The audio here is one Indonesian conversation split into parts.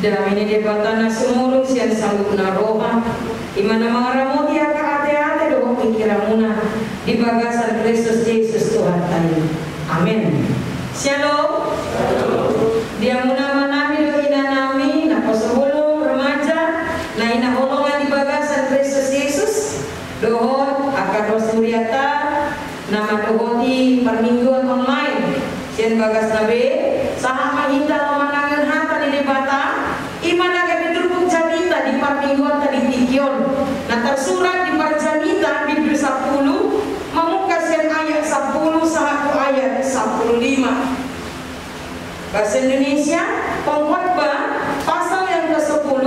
Damini debatana sumurung sian sanggup naroha imana mangaramu dia ka ate-ate doh pikiramuna di bagasan Kristus Yesus Tuhan tadi. Amin. Shalom. Dia muna manami do inanami na pasubulong remaja na inaholongan di bagasan Kristus Yesus dohon akan rosuriata nama dohoti permingguan online sian bagas nabe saha mahita manangan hata di debata imana kami terpuk janita di permingguan tadi tikion nah tersurat di perjanita Bibli 10 memuka sian ayat 10 sahaku ayat 15 bahasa Indonesia pengkhotbah pasal yang ke-10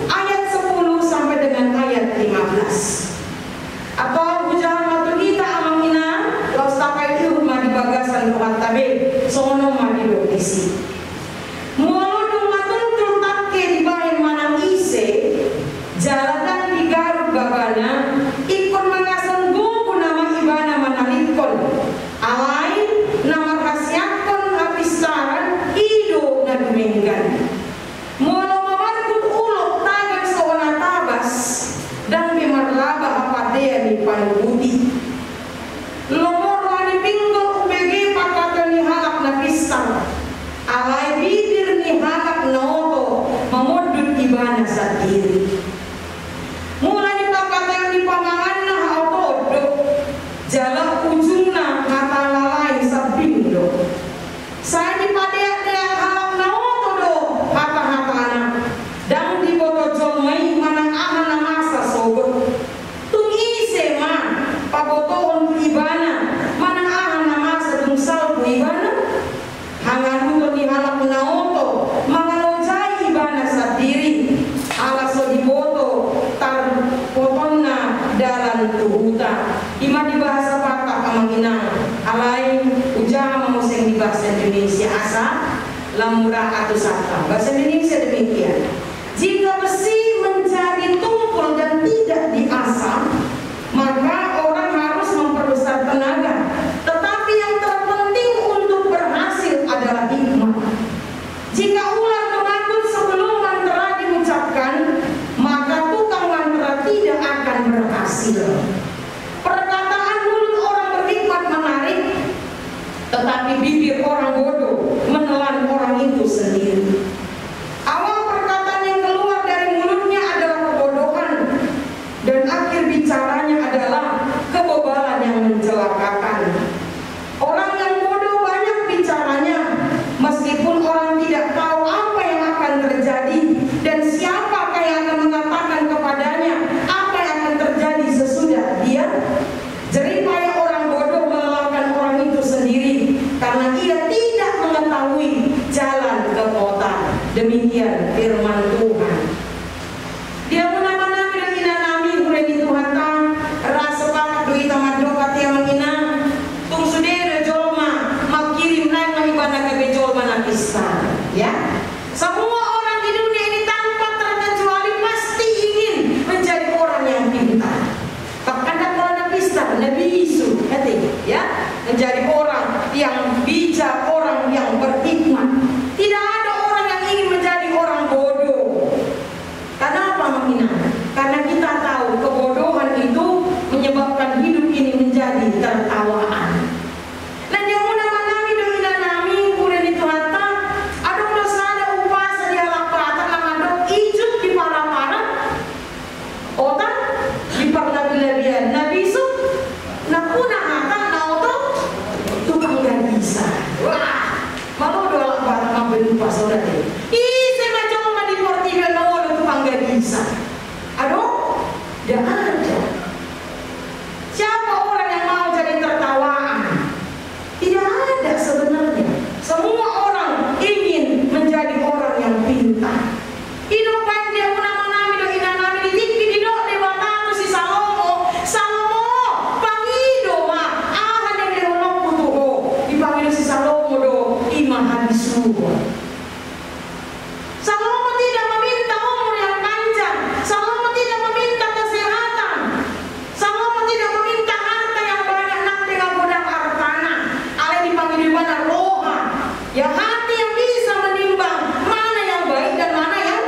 ayat 10 sampai dengan ayat 15 atau hujah matu kita amangina laus tapai itu rumah di bagasan Tuhan tabe sono madi lokisi muludung matul turtakke di bahin manang ise jalanan di Garut babana ikon mangason buku nama ibana manalikon alai nama kasiakon apistaran ido na duminggan mula mamarkut ulok tagang sewana tabas dan bimarlaba apadea ni panubudi lomor wani pinggol ubege pakatan ni halak na pisang alai bibir ni halak na oto mamudut ibana sa diri mula ni pakatan ni pamangan na autodo jala ujung na katalalay sa bindo saya di padea halak na oto do hata-hatana dang di boto jomay manang ahan na masa sogot tung ise ma pabotoon ibana manang ahan na masa tung salpo ibana hanganuto ni halak na oto mangalojay ibana sa diri alaso di boto tar poton na dalan tuhuta ima di bahasa Batak kamanginang alay ujang mamuseng di bahasa Indonesia asa lamurah atau sata bahasa Indonesia demikian jika besi menjadi tumpul dan tidak diasah maka orang harus memperbesar tenaga tetapi yang terpenting untuk berhasil adalah hikmah jika ular menakut sebelum mantra diucapkan maka tukang mantra tidak akan berhasil perkataan mulut orang berhikmat menarik tetapi bibir orang bodoh menelan orang itu sendiri awal perkataan yang keluar dari mulutnya adalah kebodohan dan akhir bicaranya adalah kebobalan yang mencelakakan orang yang bodoh banyak bicaranya meskipun orang tidak tahu apa yang akan terjadi dan siapa yang akan mengatakan kepadanya apa yang akan terjadi sesudah dia jeripaya orang bodoh melelahkan orang itu sendiri karena ia tidak mengetahui jalan ke kota demikian firman Tuhan dia menama-nama dan inanami udah di Tuhan rasa pakat doi tamadrokat yang mengina tung sudere jolma makirim naik mahibana ke jolma nakistan ya semua orang di dunia ini tanpa terkecuali pasti ingin menjadi orang yang pintar bahkan kalau nakistan Nabi Yusuf ya menjadi orang yang bijak orang yang berhikmat tidak ada orang yang ingin menjadi orang bodoh karena apa menghina karena kita tahu kebodohan itu menyebabkan hidup ini menjadi tertawaan dan yang menami do inanami kuren itu hatta ada dosana upasa di halapata namado ijuk di para-para otak di parlabilabian Nabi Yusuf nakuna hata nauto tukang gak bisa wah malu do halapata mabelu pasora deh ise macam di Portugal no tukang gak bisa aduh tidak ada siapa orang yang mau jadi tertawaan tidak ada sebenarnya semua orang ingin menjadi orang yang pintar hidup baik dia menama-nami do inanami di tikki di do de batatu si Salomo pangido ma ahan yang dirolok putuho dipangido si Salomo do imah habisuho Salomo tidak meminta umur yang panjang Salomo tidak meminta kesehatan Salomo tidak meminta harta yang banyak nak dengan budak hartana ale dipanggil di mana roha ya hati yang bisa menimbang mana yang baik dan mana yang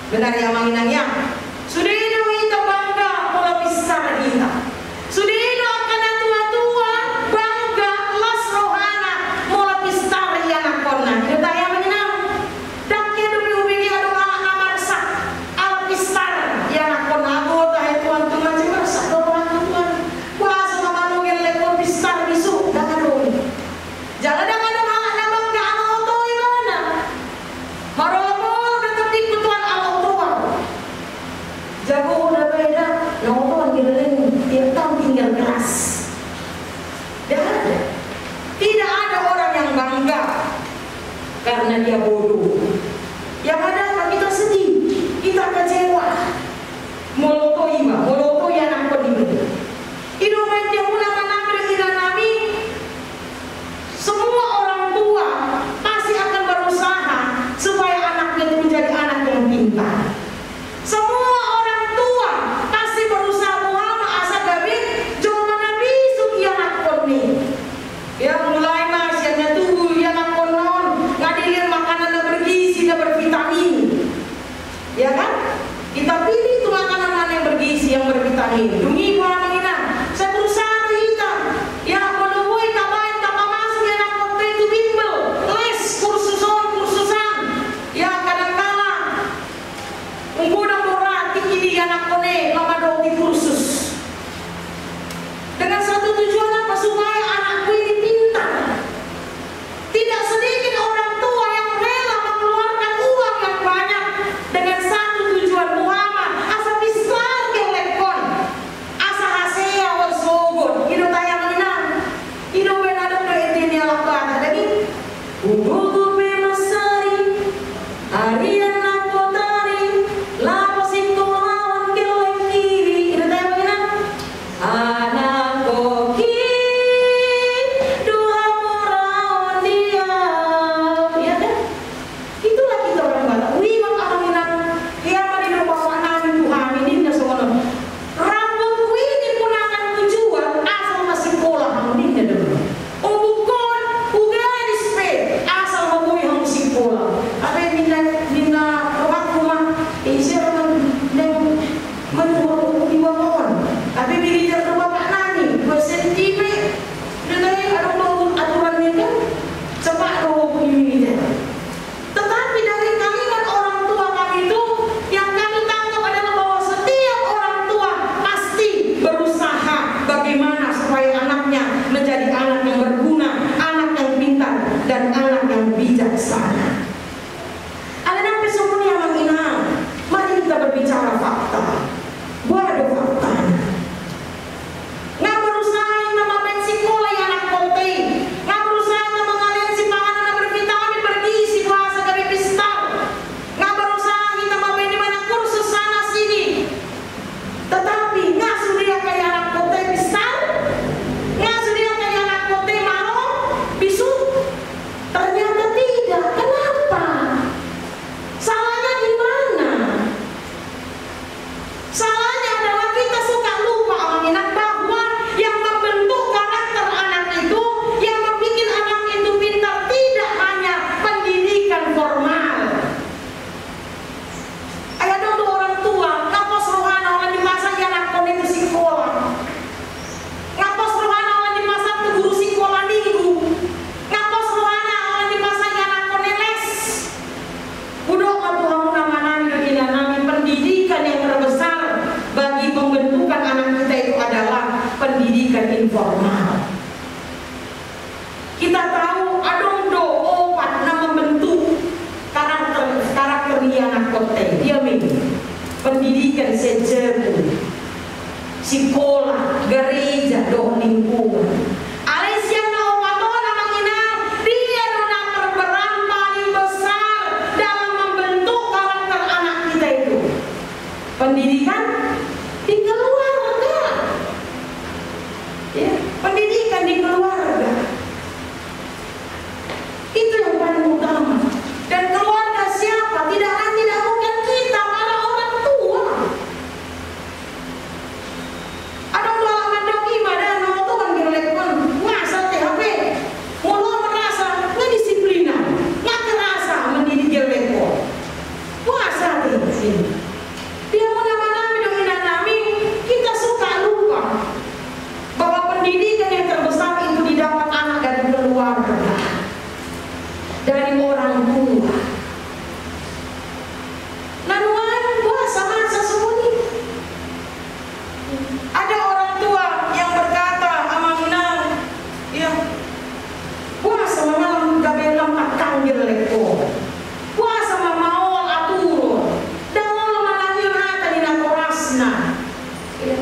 Benar ya manginang ya. Sudah itu kita bangga pola besar kita. Sudah itu akan tua-tua bangga las rohana pola besar yang akona. Kita ya manginang. Dak ya demi ubini adu ala marsa ala besar yang akona agota ya Tuhan Tuhan marsa doa Tuhan. Kuasa mamanungin lekor besar bisu dengan dong. Jangan dengan dong ala bangga ala oto imana. Marolopol tetap di Tuhan ala oto. Jago udah beda, nonton giling tiap tahun tinggal keras. Tidak ada orang yang bangga karena dia bodoh. Yang ada kita sedih, kita kecewa. Moloto ya nampak di beli. Idomen dia mulai menambil nami. Semua orang tua pasti akan berusaha supaya anaknya itu menjadi anak yang pintar. Semua orang tua pasti berusaha Muhammad asa gabi joma nabi sukianak koni. Ya mulai masihnya tuh ya nak konon ngadirin makanan yang bergizi dan bervitamin. Ya kan? Kita pilih tuh makanan mana yang bergizi yang bervitamin. Dungi Muhammad ina. Saya berusaha hitam. Ya kalau boy tabain tapa masuk ya nak kote itu bimbel. Les kursusan. Ya kadang-kala unggudan berarti ini anak kone lama dong di kursus dengan satu tujuan apa supaya anakku ini pintar. Tidak sedikit orang tua yang rela mengeluarkan uang yang banyak dengan satu tujuan Muhammad asa pisar ke lekon asa hasea wasogon itu tayang inang itu benadang do etini alakata dagi ubugu bemasari arian nakotari lapo singkolawan keleng kiri itu tayang inang anak koki dua murawan diam ya kan itulah kita orang Batak lima orang inang yang ada di bawa nabi Tuhan ini tidak semua rambut ini pun akan tujuan asal masih pola ini dulu bukan ugaris pe asal mau yang masih pola apa yang minta rumah siapa yang menurut di bawah tapi militer ke bapak nani bersentimen dengan ada aturannya kan cepat roh militer. Tetapi dari kalimat orang tua kami itu yang kami tangkap adalah bahwa setiap orang tua pasti berusaha bagaimana supaya anaknya menjadi anak yang berguna, anak yang pintar dan anak yang bijaksana. Ada nampak semuanya menginang. Mari kita berbicara fakta. Ada fakta. Nggak berusaha nama main sekolah yang anak konten. Nggak berusaha nama ngalian si panganan yang bervitamin bergizi bahasa gabi pistar. Nggak berusaha kita main di mana kursus sana sini. Tetapi nggak sudah kayak anak konten pistar. Nggak sudah kayak anak konten mau bisu. Ternyata tidak. Kenapa? Salahnya di mana? Salahnya adalah kita suka lupa mengingat bahwa yang membentuk karakter anak itu, yang membuat anak itu pintar tidak hanya pendidikan formal. Ayah dong orang tua, ngapos rohana orang di masa yang anak kon itu sekolah. Ngapos rohana orang di masa itu guru sekolah minggu. Ngapos rohana orang di masa yang anak kon les. Udah Tuhan nama nami nami pendidikan yang terbesar bagi pembentukan anak kita itu adalah pendidikan informal. Kita tahu adong do opat nama membentuk karakter anak kote. Dia pendidikan sejeru, sekolah, gereja, do lingkungan. Alesya na opato namang ina, dia na berperan paling besar dalam membentuk karakter anak kita itu. Pendidikan di keluarga, ya, pendidikan di keluarga itu yang paling utama. Dan keluarga siapa? Tidak bukan kita, malah orang tua. Ada ulama doki mana no tuh kan Ada orang tua yang berkata, amanginang, ya, puasa malam gabelang akang geleko, puasa mamawal aturo, dawal manangil hata di nakorasna. Ya.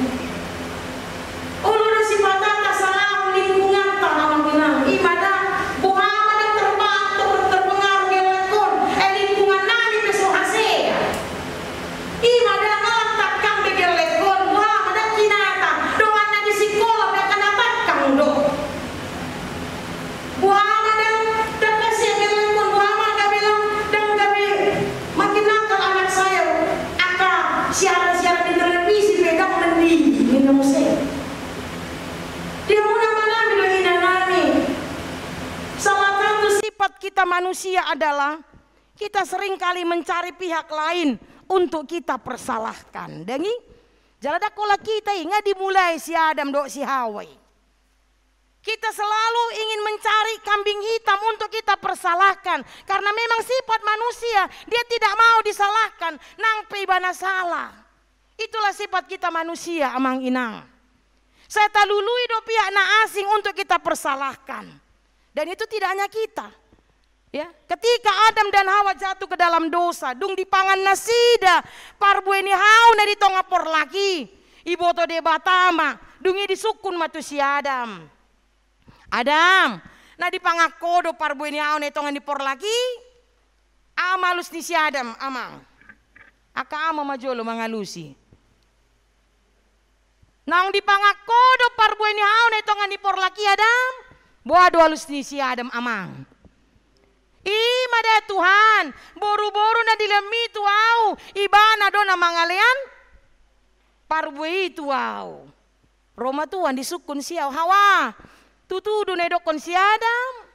Ulo na si patata sa lingkungan ta amanginang, imada buhama na terpengaruh gelekon, lingkungan nani peso hasea. Imada ngalak kang begelekon, buhama na kinata, doan na di sekolah na kanatakang do. Buhama na kasi gelekon, buhama ka bilang dan gabi makin nakal anak saya, aka siaran-siaran di televisi pegang mendi minum saya. Dia muna manami do inanami. Salah satu sifat kita manusia adalah kita seringkali mencari pihak lain untuk kita persalahkan. Dengi, jalada kola kita ingat dimulai si Adam do si Hawa. Kita selalu ingin mencari kambing hitam untuk kita persalahkan. Karena memang sifat manusia, dia tidak mau disalahkan. Nang peibana salah. Itulah sifat kita manusia, amang inang. Saya talului do pihak na asing untuk kita persalahkan. Dan itu tidak hanya kita. Ya, ketika Adam dan Hawa jatuh ke dalam dosa, dung dipangan nasida, parbueni hau na ditongapor lagi. Iboto de batama, dungi disukun matu si Adam. Adam, na dipangakodo parbueni hau na itongan dipor lagi. Amalus ni si Adam, amang. Aka ama majolo mangalusi. Nang dipangakodo parbueni hau na itongan dipor lagi Adam. Boado halus ni si Adam amang. Imada Tuhan, boru-boru na dilemi tuau, ibana do na mangalean, parbuei tuau. Roma Tuhan disukun siau, Hawa, tutudo na dokon si Adam.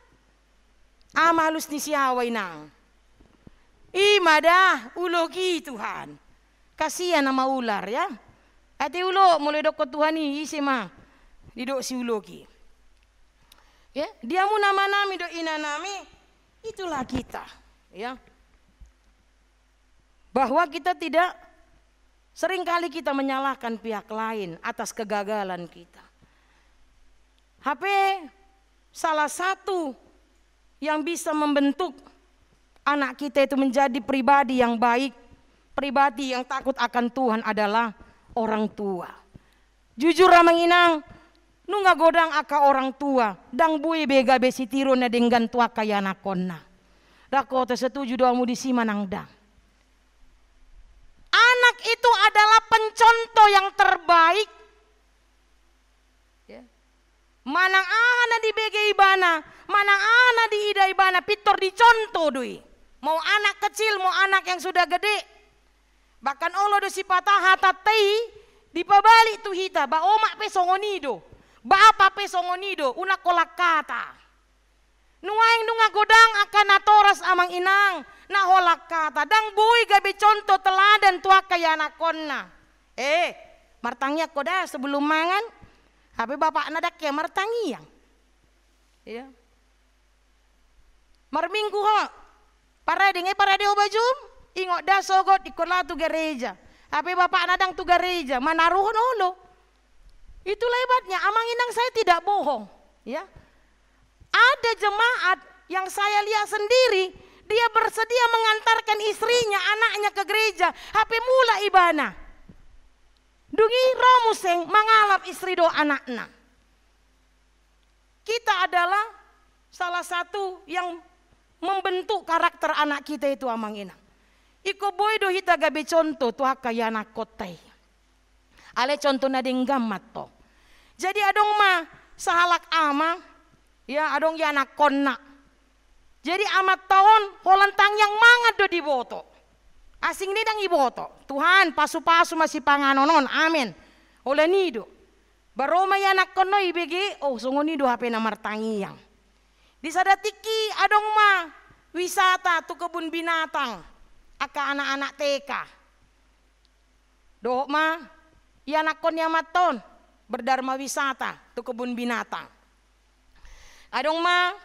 Ama halus ni si Hawa inang. Imada ulogi Tuhan, kasihan nama ular ya. Ati ulo mulai dokon Tuhan ni isi mah, didok si ulogi. Ya, dia mu nama-nami do inanami, itulah kita, ya. Bahwa kita tidak, seringkali kita menyalahkan pihak lain atas kegagalan kita. HP salah satu yang bisa membentuk anak kita itu menjadi pribadi yang baik, pribadi yang takut akan Tuhan adalah orang tua. Jujur amanginang, nunga godang aka orang tua, dang bui bega besi tiro na dengan tua kaya nakonna. Dako setuju doamu di simanang dang. Anak itu adalah pencontoh yang terbaik. Ya. Manang ana di bege ibana, manang ana di ida ibana, pitor dicontoh dui. Mau anak kecil, mau anak yang sudah gede. Bahkan Allah do si patah hatatei, dipabalik tu hita, ba omak pe songonido. Bapa pe songonido una kolak kata. Nuaing nunga godang akan natoras amang inang na holak kata. Dang bui gabe contoh teladan tua kaya nakonna. Martangnya koda sebelum mangan. Tapi bapak nadak ya martangiang. Ya. Marminggu ho. Parade obajum. Ingok da sogot ikola tu gereja. Tapi bapak nadang tu gereja. Manaruhon holo. Itulah hebatnya, amang inang saya tidak bohong, ya. Ada jemaat yang saya lihat sendiri, dia bersedia mengantarkan istrinya, anaknya ke gereja, HP mula ibana. Dungi romuseng mengalap istri do anaknya. Kita adalah salah satu yang membentuk karakter anak kita itu amang inang. Iko boy do hita gabe contoh tuh kayana kotai. Ale contoh na denggamat to. Jadi adong mah sahalak ama, ya adong ya anak konna. Jadi amat tahun holantang yang mangat do diboto. Asing ni dang iboto. Tuhan pasu-pasu masih panganonon, amin. Oleh nido. Baroma ya anak kono ibege, sungon nido hape na martangiyang. Di sadatiki adong mah wisata tu kebun binatang. Aka anak-anak TK. Do mah ya nakonnya maton berdharma wisata tu kebun binatang. Adong mah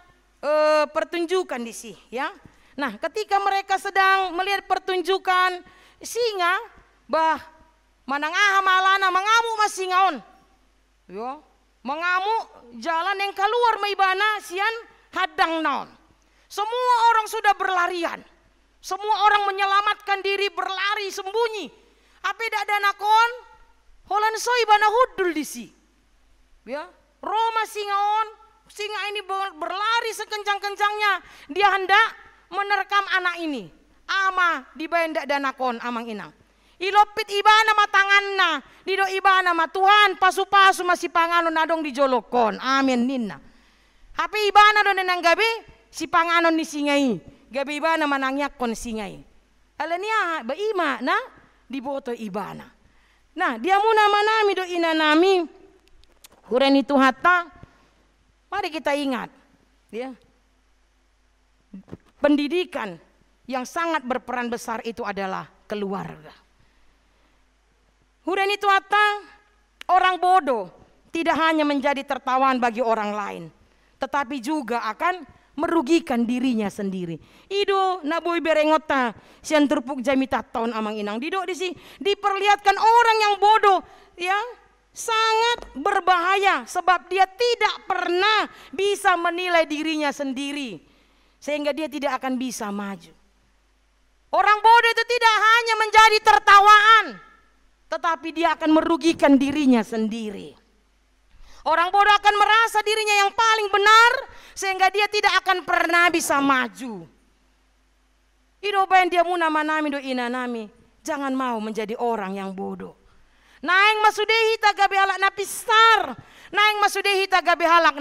pertunjukan di sini ya. Nah, ketika mereka sedang melihat pertunjukan singa, bah Manangaha malana mengamuk masingaon. Yo, mengamuk jalan yang keluar maibana sian hadang naon. Semua orang sudah berlarian. Semua orang menyelamatkan diri, berlari sembunyi. Apa dak danakon? Holan soi bana hudul disi. Ya, Roma singaon, singa ini berlari sekencang-kencangnya. Dia hendak menerkam anak ini. Ama dibayan dak danakon amang inang. Ilopit ibana matanganna, dido ibana ma Tuhan pasu-pasu masih panganon nadong dijolokon. Amin ninna. Hape ibana do nenang gabe si panganon ni singai. Gabe ibana manangyak kon singai. Alania ba ima na diboto ibana. Nah, dia muna manami do inanami. Huren itu hatta. Mari kita ingat, ya. Pendidikan yang sangat berperan besar itu adalah keluarga. Huren itu hatta, orang bodoh tidak hanya menjadi tertawaan bagi orang lain, tetapi juga akan merugikan dirinya sendiri. Ido naboy berengota sian terpuk jamita tahun amang inang. Dido diperlihatkan orang yang bodoh, ya, sangat berbahaya sebab dia tidak pernah bisa menilai dirinya sendiri sehingga dia tidak akan bisa maju. Orang bodoh itu tidak hanya menjadi tertawaan, tetapi dia akan merugikan dirinya sendiri. Orang bodoh akan merasa dirinya yang paling benar sehingga dia tidak akan pernah bisa maju. Idobayan dia muna manami do inanami, jangan mau menjadi orang yang bodoh. Naeng masudehi tagabe halak na pistar, naeng masudehi tagabe halak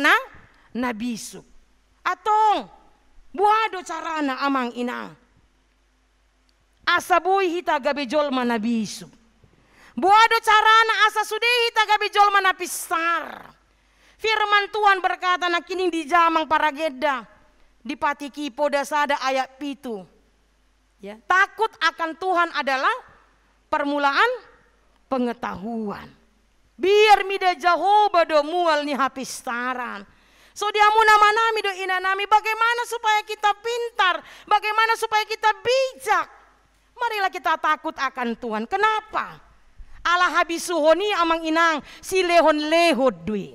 na bisuk. Atong buado carana amang inang. Asa buhi hita gabe jolma na bisuk. Buado carana asa sudehi tagabe jolma na pistar. Firman Tuhan berkata na kining di jamang parageda di patiki podasada ayat 7. Ya, takut akan Tuhan adalah permulaan pengetahuan. Biar mida Jehovah do mual ni hapistaran. So dia muna manami do inanami bagaimana supaya kita pintar, bagaimana supaya kita bijak. Marilah kita takut akan Tuhan. Kenapa? Allah habisuhoni amang inang si lehon lehod dui.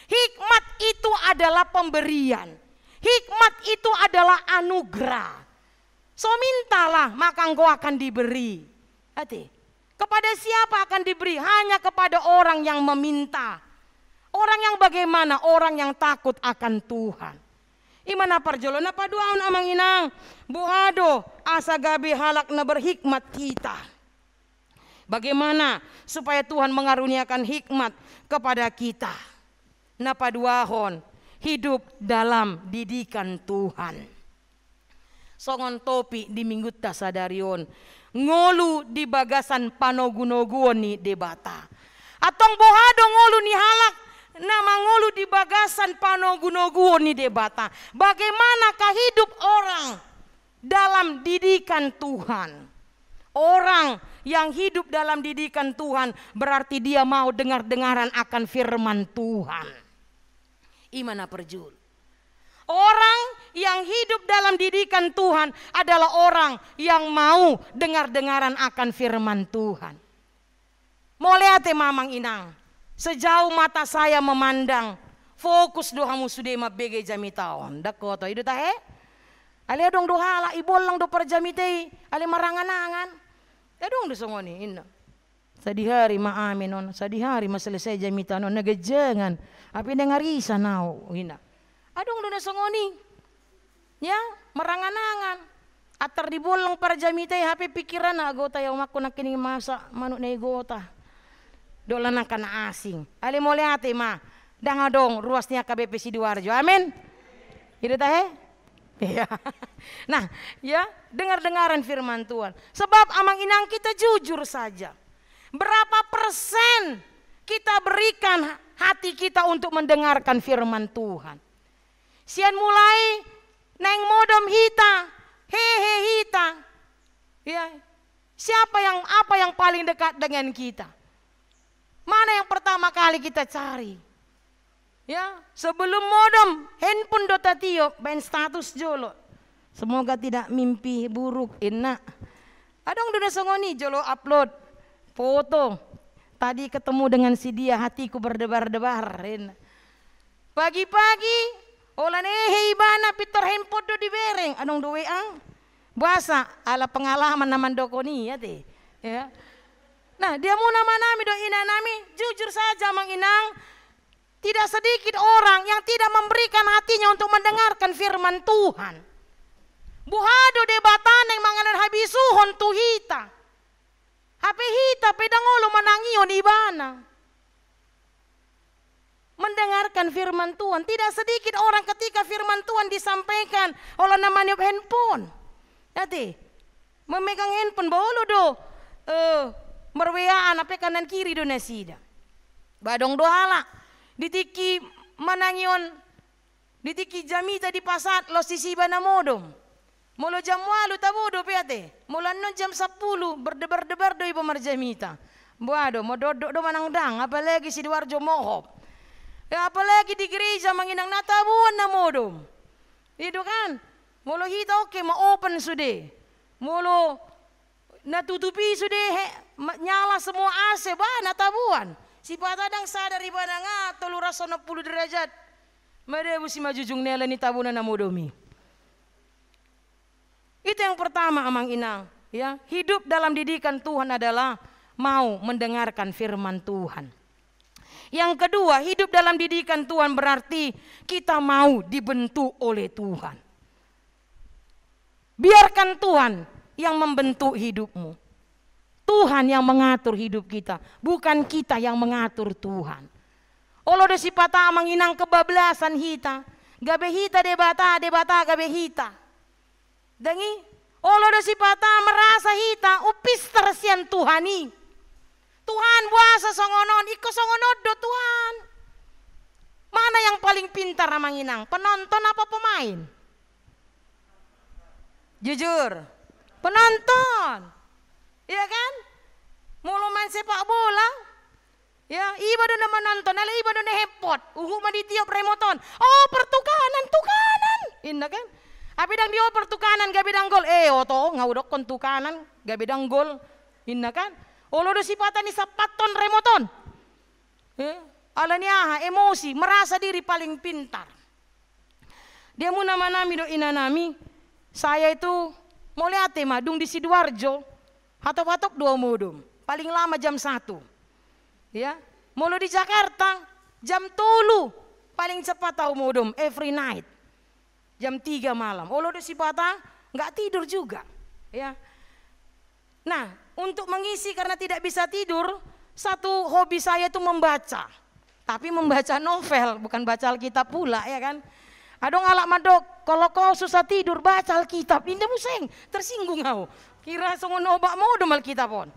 Hikmat itu adalah pemberian. Hikmat itu adalah anugerah. So mintalah maka engkau akan diberi. Hati. Kepada siapa akan diberi? Hanya kepada orang yang meminta. Orang yang bagaimana? Orang yang takut akan Tuhan. Imana parjolo na paduaon amang inang. Buhado asa gabi halak na berhikmat kita. Bagaimana supaya Tuhan mengaruniakan hikmat kepada kita? Napaduahon hidup dalam didikan Tuhan. Songon topi di minggu tasadarion. Ngolu di bagasan panogunoguon ni debata. Atong bohado ngolu ni halak. Nama ngolu di bagasan panogunoguon ni debata. Bagaimanakah hidup orang dalam didikan Tuhan? Orang yang hidup dalam didikan Tuhan berarti dia mau dengar-dengaran akan firman Tuhan. Imana perjul. Orang yang hidup dalam didikan Tuhan adalah orang yang mau dengar-dengaran akan firman Tuhan. Moleate mamang inang. Sejauh mata saya memandang, fokus dohamu sudah mabege jamitaon. Dakoto itu tahe. Ali dong dohala ibolang do perjamite, ali maranganangan. Dong do songoni inna. Sadihari maamin on, sadihari maselesai jamitan on nagajangan. Api dengarisa nao ina. Adong do na songoni. Ya, maranganangan. Atar dibolang perjamite hape pikiran na agota yaw mako nakining masa manuk na igota. Dolan na kana asing. Ali mole ate ma. Dangadong ruasnya KBP Sidoarjo. Amin. Itu tahe? Ya. Nah, ya, dengar-dengaran firman Tuhan. Sebab amang inang kita jujur saja. Berapa persen kita berikan hati kita untuk mendengarkan firman Tuhan? Sian mulai neng modom hita, hehe hita. Ya. Apa yang paling dekat dengan kita? Mana yang pertama kali kita cari? Ya, sebelum modem, handphone dota tiop, main status jolo. Semoga tidak mimpi buruk, enak. Adong duda songoni jolo upload foto. Tadi ketemu dengan si dia, hatiku berdebar-debar. Pagi-pagi olan ibana pitor handphone do di bereng. Anong do WA? Bahasa ala pengalaman naman dokoni ya teh. Ya. Nah, dia mau nama nami do ina nami, jujur saja Mang Inang, tidak sedikit orang yang tidak memberikan hatinya untuk mendengarkan firman Tuhan. Buhado debatan yang manganan habisuhon tuhita. HP hita pedangolo manangion ibana. Mendengarkan firman Tuhan. Tidak sedikit orang ketika firman Tuhan disampaikan oleh namanya handphone. Nanti memegang handphone bolo do merweaan apa kanan kiri do nasida. Badong dohala ditiki manangion ditiki jamita di pasat lo sisiba na modom. Mula jam 8 tabodo piate. Mula non jam 10 berdebar-debar do ibu marjamita. Buado mo dodok do manangdang apalagi si Sidoarjo mohop. Ya apalagi di gereja manginang natabuan na modom. Itu kan. Mula hita oke ma open sude. Mula natutupi sude nyala semua AC ba natabuan. Si patadang sadar iba na nga toluraso 60 derajat. Madebu si majujung nela ni tabunan na modomi. Itu yang pertama Amang Inang, ya. Hidup dalam didikan Tuhan adalah mau mendengarkan firman Tuhan. Yang kedua, hidup dalam didikan Tuhan berarti kita mau dibentuk oleh Tuhan. Biarkan Tuhan yang membentuk hidupmu. Tuhan yang mengatur hidup kita, bukan kita yang mengatur Tuhan. Olo de sipata Amang Inang kebablasan hita, gabe hita debata gabe hita. Dangi, olo do si pata merasa hita upis tersian Tuhani. Tuhan buasa songonon, iko songonon do Tuhan. Mana yang paling pintar Amang Inang? Penonton apa pemain? Jujur, penonton. Iya kan? Mulu main sepak bola. Ya, iba do na menonton, ala iba do na hepot. Madi tiup remoton. Oh, pertukanan. Indah kan? Abidang dio pertukanan gabidang gol. Oto ngaudok kontukanan gabidang gol. Inna kan? Olo do sipata ni sapaton remoton. Ala niaha emosi, merasa diri paling pintar. Dia mu nama nami do ina nami. Saya itu mau lihat madung di Sidoarjo. Hatok-hatok 2 modum. Paling lama jam 1. Ya. Mulu di Jakarta jam 3. Paling cepat tahu modum every night. Jam 3 malam. Olo do sipata nggak tidur juga. Ya. Nah, untuk mengisi karena tidak bisa tidur, satu hobi saya itu membaca. Tapi membaca novel, bukan baca Alkitab pula ya kan. Adong alak madok, kalau kau susah tidur baca Alkitab, ini museng, tersinggung kau. Kira songon obak mau do Alkitab pon.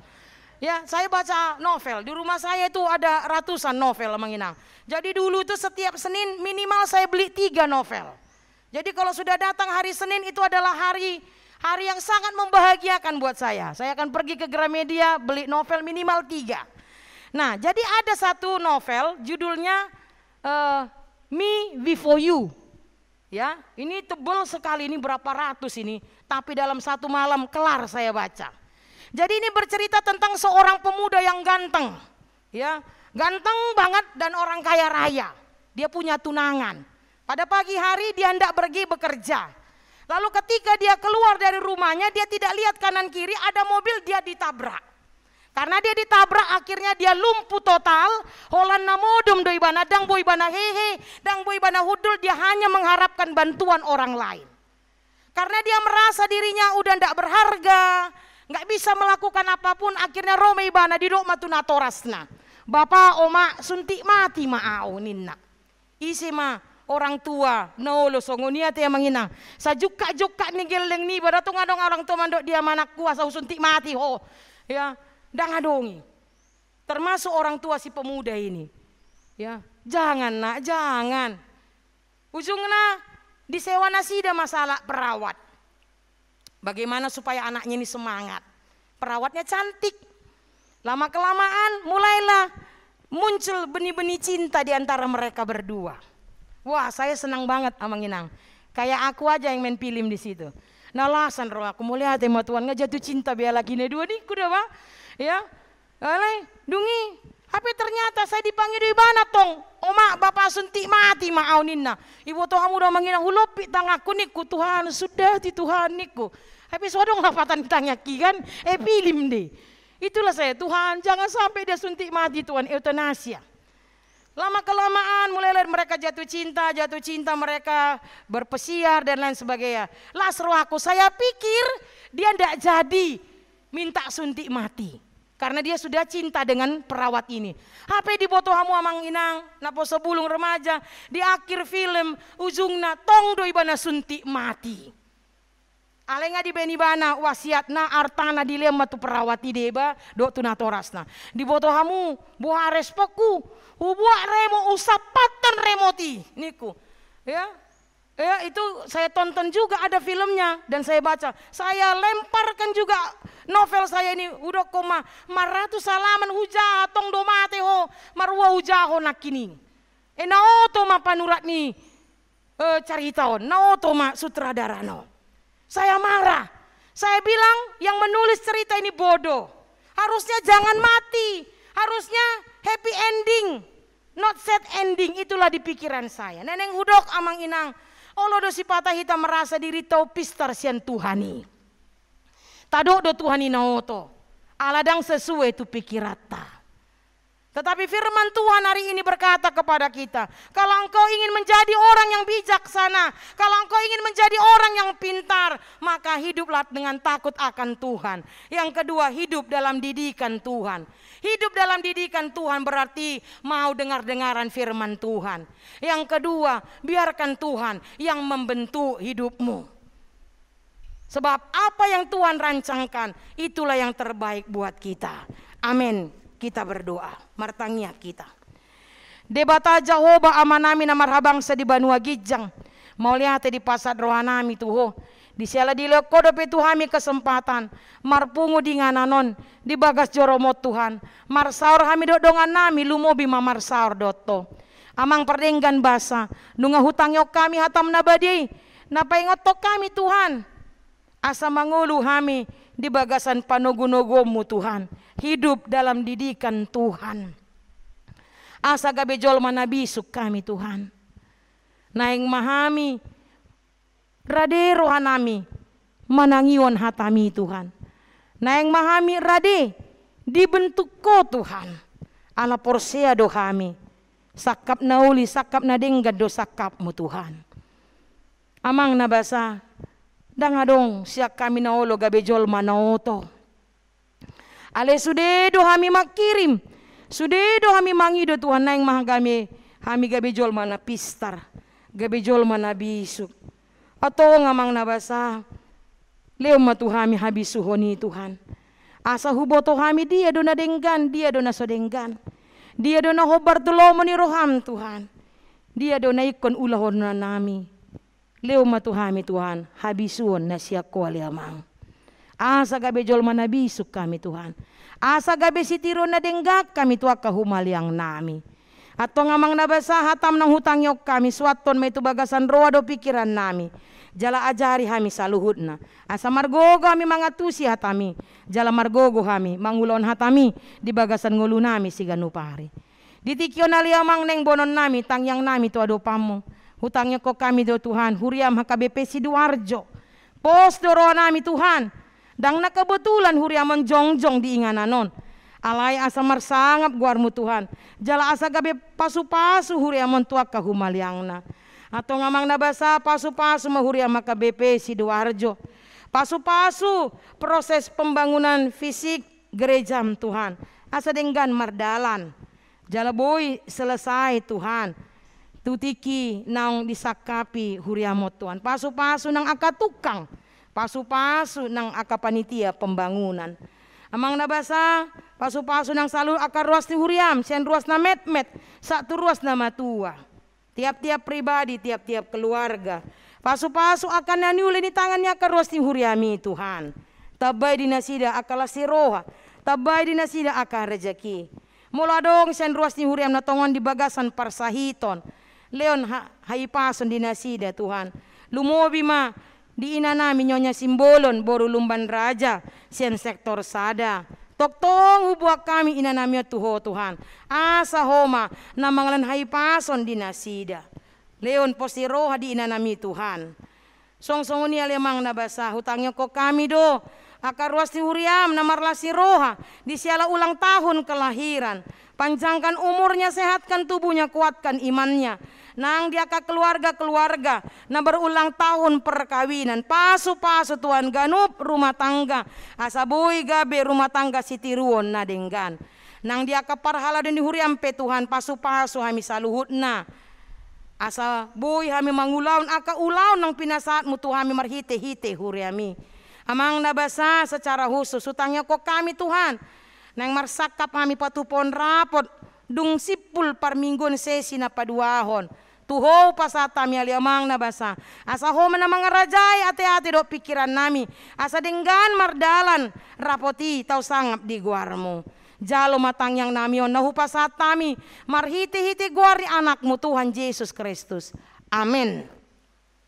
Ya, saya baca novel. Di rumah saya itu ada ratusan novel Amang Inang. Jadi dulu itu setiap Senin minimal saya beli 3 novel. Jadi kalau sudah datang hari Senin itu adalah hari yang sangat membahagiakan buat saya. Saya akan pergi ke Gramedia beli novel minimal 3. Nah, jadi ada satu novel judulnya Me Before You. Ya, ini tebal sekali, ini berapa ratus ini, tapi dalam satu malam kelar saya baca. Jadi ini bercerita tentang seorang pemuda yang ganteng, ya, ganteng banget dan orang kaya raya. Dia punya tunangan. Pada pagi hari dia hendak pergi bekerja. Lalu ketika dia keluar dari rumahnya, dia tidak lihat kanan kiri, ada mobil, dia ditabrak. Karena dia ditabrak akhirnya dia lumpuh total. Holan namodum do ibana dang boy bana hehe, dang boy bana hudul, dia hanya mengharapkan bantuan orang lain. Karena dia merasa dirinya udah ndak berharga, nggak bisa melakukan apapun, akhirnya Rome ibana di dok matuna torasna. Bapak oma suntik mati maau ninna. Isi ma orang tua nolo songonia te manginang. Sajuka-juka ni geleng ni baratung adong orang tua mandok dia manak kuasa suntik mati ho. Ya, dang adongi. Termasuk orang tua si pemuda ini. Ya, jangan nak, jangan. Ujungnya disewa nasida masalah perawat. Bagaimana supaya anaknya ini semangat. Perawatnya cantik. Lama kelamaan mulailah muncul benih-benih cinta di antara mereka berdua. Wah, saya senang banget Amang Inang. Kayak aku aja yang main film di situ. Nah, lasan roh aku mau lihat sama Tuhan nggak jatuh cinta biar lagi nih dua nih kuda pak. Ya, Alay, dungi. Tapi ternyata saya dipanggil di mana tong? Oma bapak suntik mati maaunin na. Ibu toh kamu udah menginang hulopi tangaku niku Tuhan sudah di Tuhan niku. Tapi sodong lapatan tanya kan? Pilim deh. Itulah saya Tuhan jangan sampai dia suntik mati Tuhan eutanasia. Lama kelamaan mulai mereka jatuh cinta mereka berpesiar dan lain sebagainya. Lah seru aku saya pikir dia tidak jadi minta suntik mati. Karena dia sudah cinta dengan perawat ini. Apa di boto hamu amang inang, napo sebelum remaja, di akhir film ujungna tong doi bana suntik mati. Alenga di beni bana wasiatna artana dilema tu perawat deba do tu natorasna. Di boto hamu buah respoku, buah remo usapatan remoti niku. Ya itu saya tonton juga ada filmnya dan saya baca. Saya lemparkan juga novel saya ini udah koma maratu salaman hujah tong do mate ho marua hujaho nakini. Naoto ma panurat ni caritaon, naoto ma sutradarano. Saya marah. Saya bilang yang menulis cerita ini bodoh. Harusnya jangan mati. Harusnya happy ending, not sad ending. Itulah di pikiran saya. Neneng hudok amang inang. Olo do si patah hitam merasa diri tau pistar sian Tuhani. Tado do Tuhani naoto. Aladang sesuai tu pikirata. Tetapi firman Tuhan hari ini berkata kepada kita. Kalau engkau ingin menjadi orang yang bijaksana. Kalau engkau ingin menjadi orang yang pintar. Maka hiduplah dengan takut akan Tuhan. Yang kedua hidup dalam didikan Tuhan. Hidup dalam didikan Tuhan berarti mau dengar-dengaran firman Tuhan. Yang kedua, biarkan Tuhan yang membentuk hidupmu. Sebab apa yang Tuhan rancangkan, itulah yang terbaik buat kita. Amin. Kita berdoa. Martangia kita. Debata Jehovah amanami na marhabangsa di Banua Gijang. Mau lihat di pasar rohanami tuho. Di siala di lekodo pe Tuhami kesempatan. Marpungu di ngananon. Di bagas joromot Tuhan. Marsaur hami dodongan nami lumobi mamarsaur dotto. Amang perdenggan basa. Nunga hutang yok kami hatam nabadi. Napaingotok kami Tuhan. Asa mangulu hami di bagasan panogunogomu Tuhan. Hidup dalam didikan Tuhan. Asa gabe jol manabisuk kami Tuhan. Naing mahami rade rohanami manangion hatami Tuhan. Naing mahami rade dibentuk ko Tuhan. Ala porsea do kami. Sakap nauli sakap na denggad do sakapmu Tuhan. Amang nabasa dangadong siak kami naolo gabe jol manaoto. Ale sudedo hami makirim. Sudedo hami mangido Tuhan naing mahagami hami gabe jol mana pistar. Gabe jol mana bisuk. Atau ngamang nabasa. Leo matu hami habisuhoni Tuhan. Asa huboto hami dia do na denggan. Dia do na sodenggan. Dia do na hobar tulomo ni roham Tuhan. Dia do na ikon ulahon na nami. Leo matu hami Tuhan. Habisuhon na siya kuali amang. Asa gabe jol manabisuk kami Tuhan. Asa gabe sitiro na denggak kami tuwa kahumaliang nami. Ato ngamang nabasa hatam ng hutang yok kami suaton may tubagasan roa do pikiran nami. Jala ajari hami saluhud na. Asa margogo hami mga tusi hatami. Jala margogo hami mangulon hatami di bagasan ngulu nami si ganupari. Ditikyo na liamang neng bonon nami tangyang nami tuwa do pamo. Hutang yok kami do Tuhan. Huriam hakabepe si Duarjo. Pos do roa nami Tuhan. Dang nakabetulan huriaman jongjong di ingananon. Alay asa marsangap guarmu Tuhan. Jala asa gabe pasu-pasu huriaman tuak kahumaliang na. Atau ngamang nabasa pasu-pasu mahuriam makabepe si Duarjo. Pasu-pasu proses pembangunan fisik gerejam Tuhan. Asa denggan mardalan. Jala boy selesai Tuhan. Tutiki naong disakapi huriamot Tuhan. Pasu-pasu nang akatukang. Pasu-pasu ng akapanitia pembangunan. Amang nabasa, pasu-pasu ng salur akar ruas ni huriam, siyan ruas na met-met, satu ruas na matua. Tiap-tiap pribadi, tiap-tiap keluarga. Pasu-pasu akan naniuli ni tangannya akar ruas ni huriami Tuhan. Tabay dinasida akala siroha, tabay dinasida akar rejeki. Mula dong siyan ruas ni huriam na tongon di bagasan parsahiton. Leon haipason dinasida Tuhan. Lumobi ma, di ina namin nyonya simbolon boru lumban raja sian sektor sada Tok tong hubuak kami inanamia Tuho Tuhan. Asa homa na mangalan haipason dinasida. Leon posi roha di inanami Tuhan. Song-song ni alemang nabasa hutangnya ko kami do. Akar ruas ni huriam na marlasi roha. Di siala ulang tahun kelahiran. Panjangkan umurnya, sehatkan tubuhnya, kuatkan imannya. Nang dia ke keluarga-keluarga na berulang tahun perkawinan. Pasu-pasu Tuhan ganup rumah tangga. Asaboy gabe rumah tangga sitiruon na denggan. Nang dia ke parhala dan dihuriam pe Tuhan. Pasu-pasu hami saluhutna. Asa boy hami mangulaun aka ulaun nang pinasaatmu Tuhan hami marhite-hite huriami. Amang nabasa secara khusus utangnya kok kami Tuhan. Nang marsakap kami patupon rapot dung sipul parminggon sesi na paduahon. Tuho pasata mi aliamang nabasa. Asa ho na mga rajay ate-ate do pikiran nami. Asa denggan mardalan rapoti tau sangap di guarmu. Jalo matang yang namion nahupasat kami marhiti-hiti guari anakmu Tuhan Yesus Kristus. Amin.